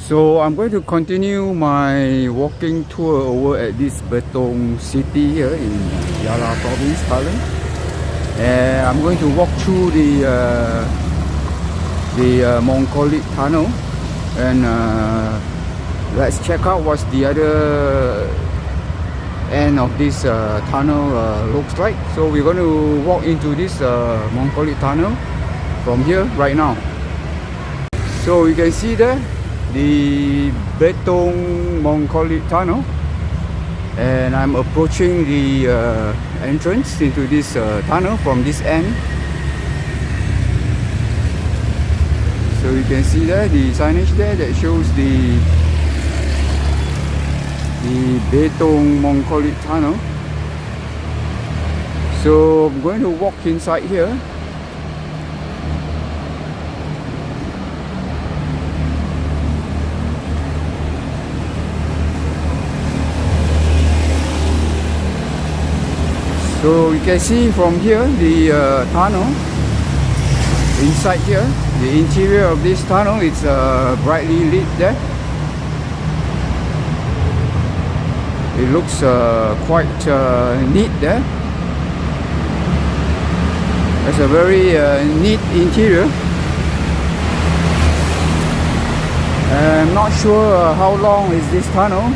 So I'm going to continue my walking tour over at this Betong city here in Yala province, Thailand. And I'm going to walk through the Mongolic tunnel, and let's check out what's the other end of this tunnel looks like. So we're going to walk into this Mongolic tunnel from here right now. So you can see there the Betong Mongolic tunnel, and I'm approaching the entrance into this tunnel from this end. So you can see there the signage there that shows the Betong Mongolic tunnel. So I'm going to walk inside here. So you can see from here the tunnel inside here. The interior of this tunnel is brightly lit there. It looks quite neat there. It's a very neat interior. I'm not sure how long is this tunnel.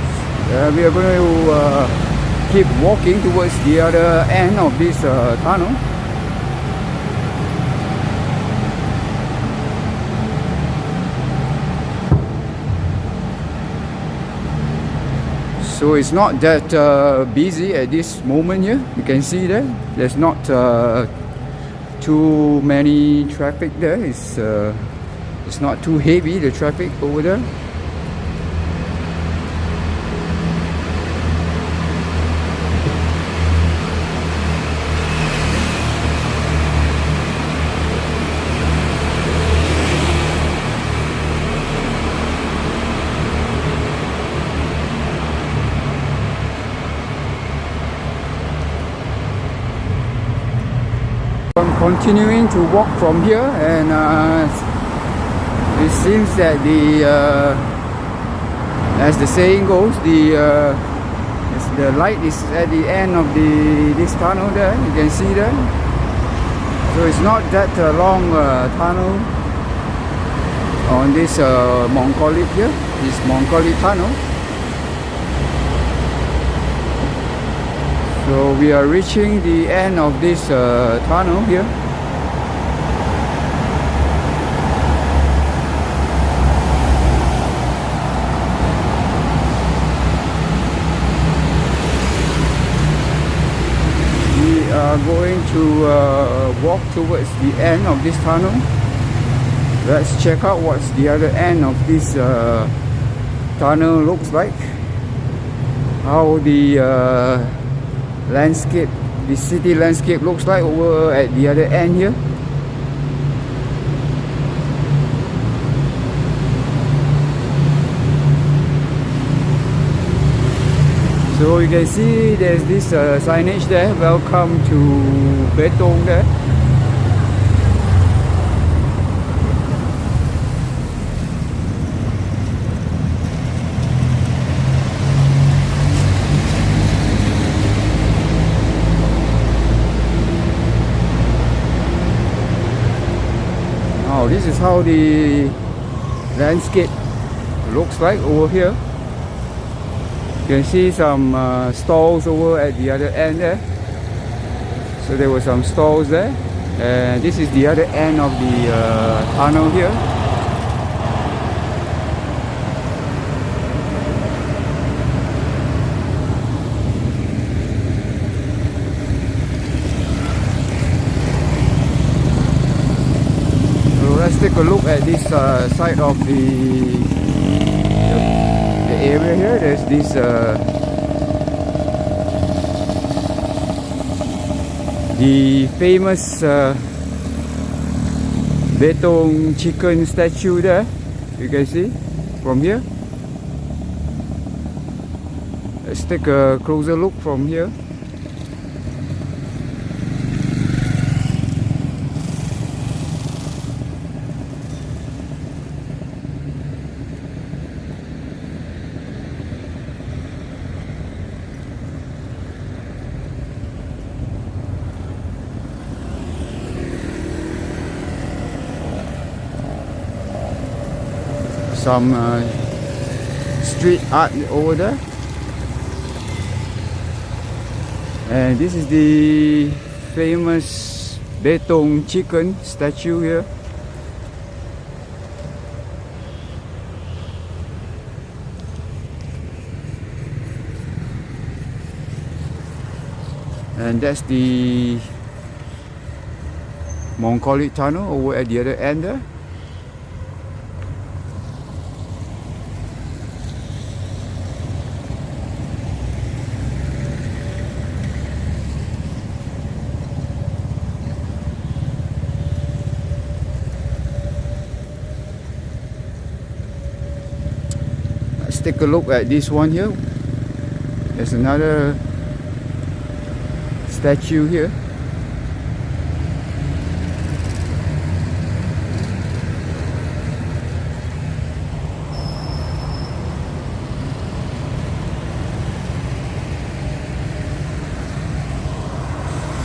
We are going to keep walking towards the other end of this tunnel. So it's not that busy at this moment here. You can see there, there's not too many traffic there. It's not too heavy, the traffic over there. I'm continuing to walk from here, and it seems that as the saying goes, the light is at the end of this tunnel there. You can see there. So it's not that long tunnel on this Mongolic here. This Mongolic tunnel. So we are reaching the end of this tunnel here. We are going to walk towards the end of this tunnel. Let's check out what's the other end of this tunnel looks like. How the landscape, the city landscape looks like over at the other end here. So you can see there's this signage there, welcome to Betong there. This is how the landscape looks like over here. You can see some stalls over at the other end there. So there were some stalls there, and this is the other end of the tunnel here. Let's take a look at this side of the area here. There's this the famous Betong chicken statue there. You can see from here. Let's take a closer look from here. some street art over there. And this is the famous Betong chicken statue here. And that's the Mongolic tunnel over at the other end there. Let's take a look at this one here. There's another statue here.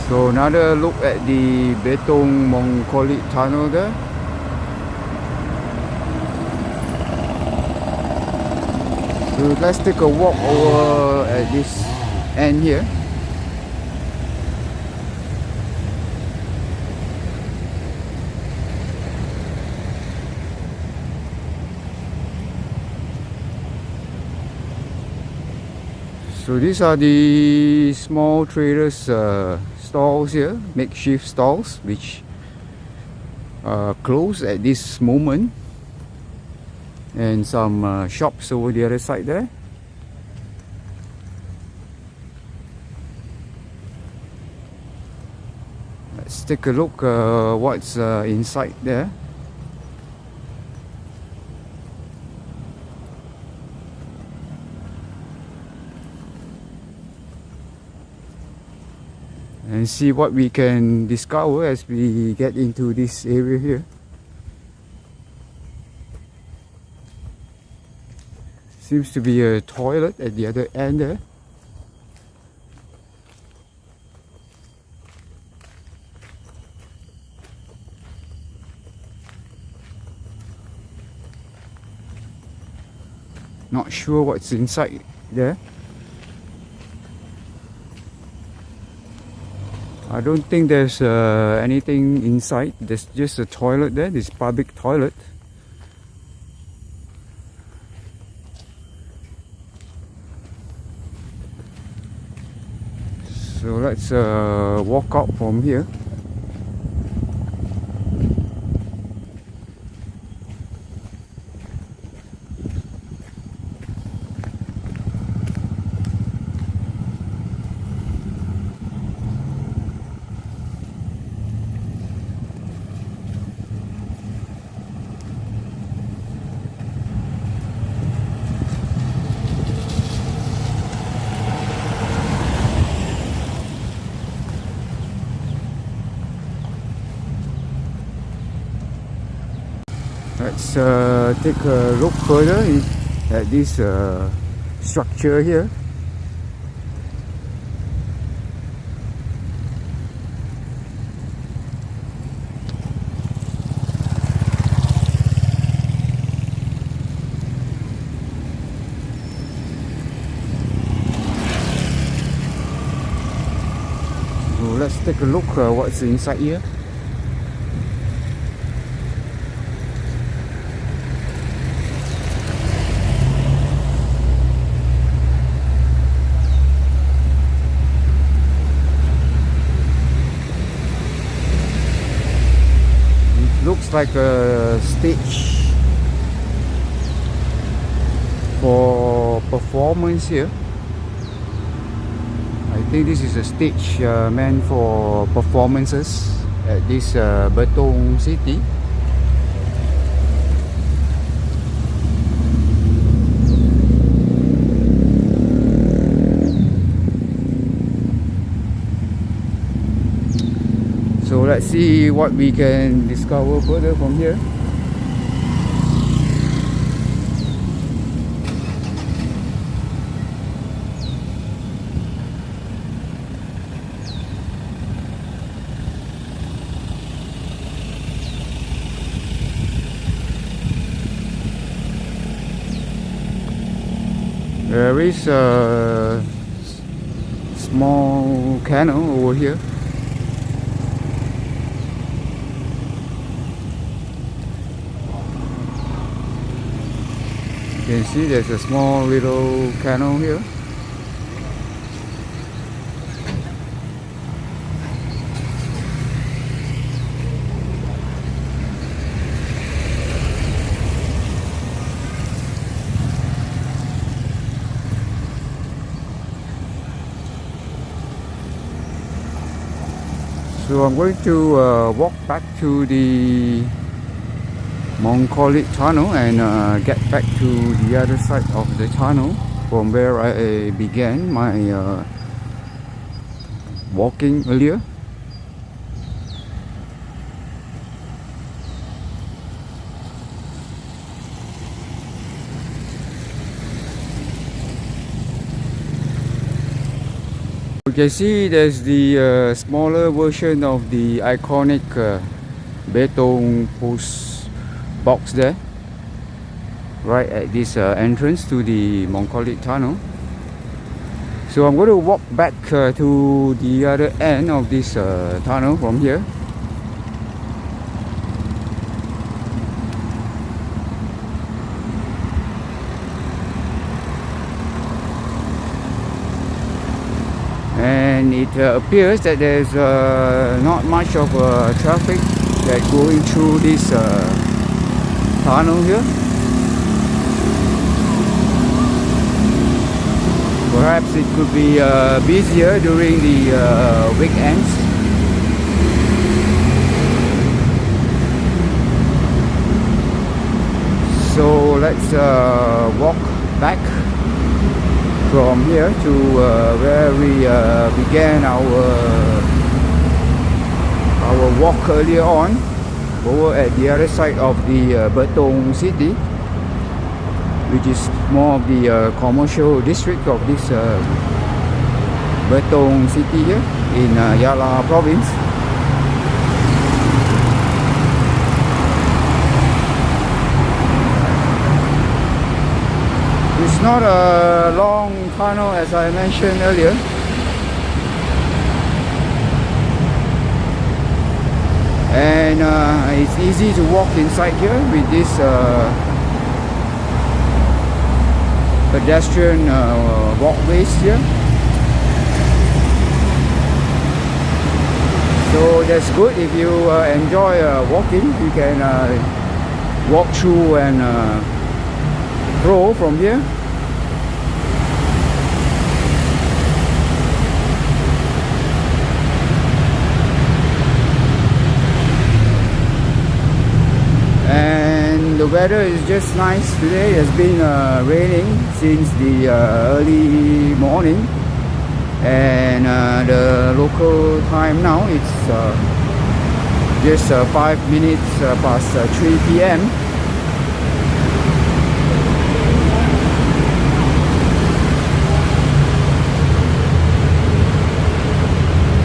So another look at the Betong Mongolic tunnel there. So let's take a walk over at this end here. So these are the small traders stalls here, makeshift stalls, which are closed at this moment, and some shops over the other side there. Let's take a look what's inside there. And see what we can discover as we get into this area here. Seems to be a toilet at the other end there. Not sure what's inside there. I don't think there's anything inside. There's just a toilet there, this public toilet. So let's walk out from here. Let's take a look further at this structure here. So let's take a look what's inside here. Looks like a stage for performance here. I think this is a stage meant for performances at this Betong city. So let's see what we can discover further from here. There is a small canal over here. You can see there's a small little canal here. So I'm going to walk back to the Mongolic tunnel and get back to the other side of the tunnel from where I began my walking earlier. You can see there's the smaller version of the iconic Betong post box there, right at this entrance to the Mongolic tunnel. So I'm going to walk back to the other end of this tunnel from here. And it appears that there's not much of traffic that going through this tunnel here. Perhaps it could be busier during the weekends. So let's walk back from here to where we began our walk earlier on, over at the other side of the Betong city, which is more of the commercial district of this Betong city here in Yala province. It's not a long tunnel as I mentioned earlier. And it's easy to walk inside here with this pedestrian walkways here. So that's good. If you enjoy walking, you can walk through and row from here. And the weather is just nice today. It has been raining since the early morning, and the local time now it's just 5 minutes past 3 p.m.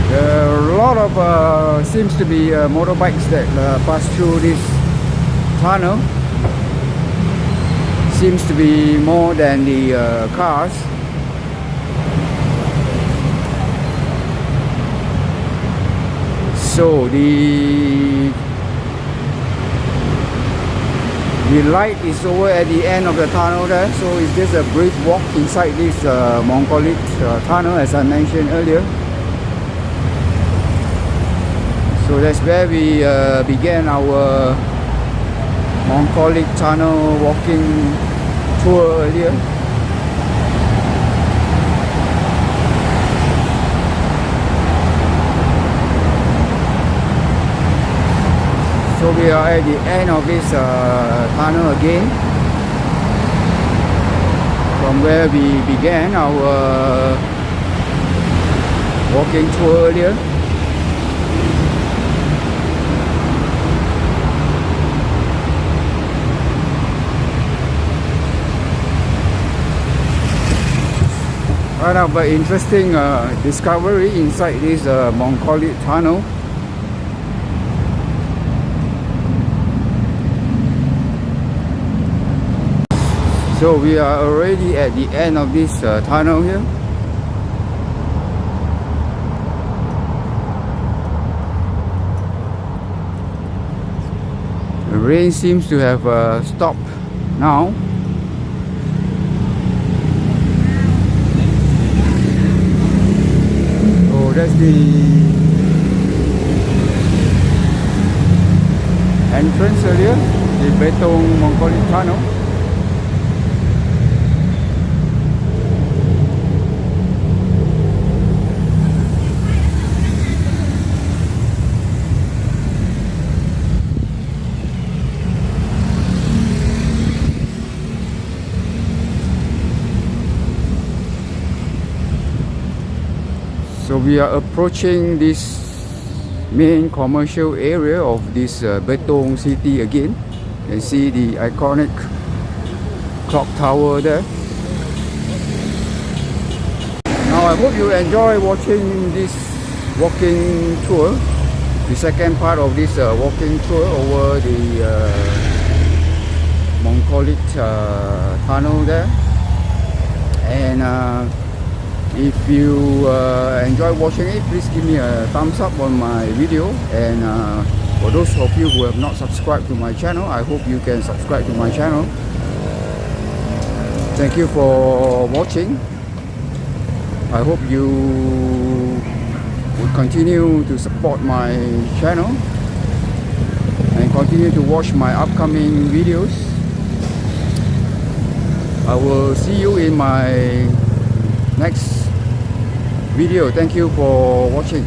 There are a lot of seems to be motorbikes that pass through this tunnel. Seems to be more than the cars. So the light is over at the end of the tunnel there, so it's just a brief walk inside this Mongolic tunnel as I mentioned earlier. So that's where we began our Mongolic tunnel walking tour earlier. So we are at the end of this tunnel again, from where we began our walking tour earlier. Right now, but interesting discovery inside this Mongolic tunnel. So we are already at the end of this tunnel here. The rain seems to have stopped now. Oh, that's the entrance earlier, the Betong Mongolic tunnel. So we are approaching this main commercial area of this Betong city again. You can see the iconic clock tower there. Now I hope you enjoy watching this walking tour, the second part of this walking tour over the Mongolic tunnel there. And if you enjoy watching it, please give me a thumbs up on my video. And for those of you who have not subscribed to my channel, I hope you can subscribe to my channel. Thank you for watching. I hope you will continue to support my channel and continue to watch my upcoming videos. I will see you in my next video. Thank you for watching.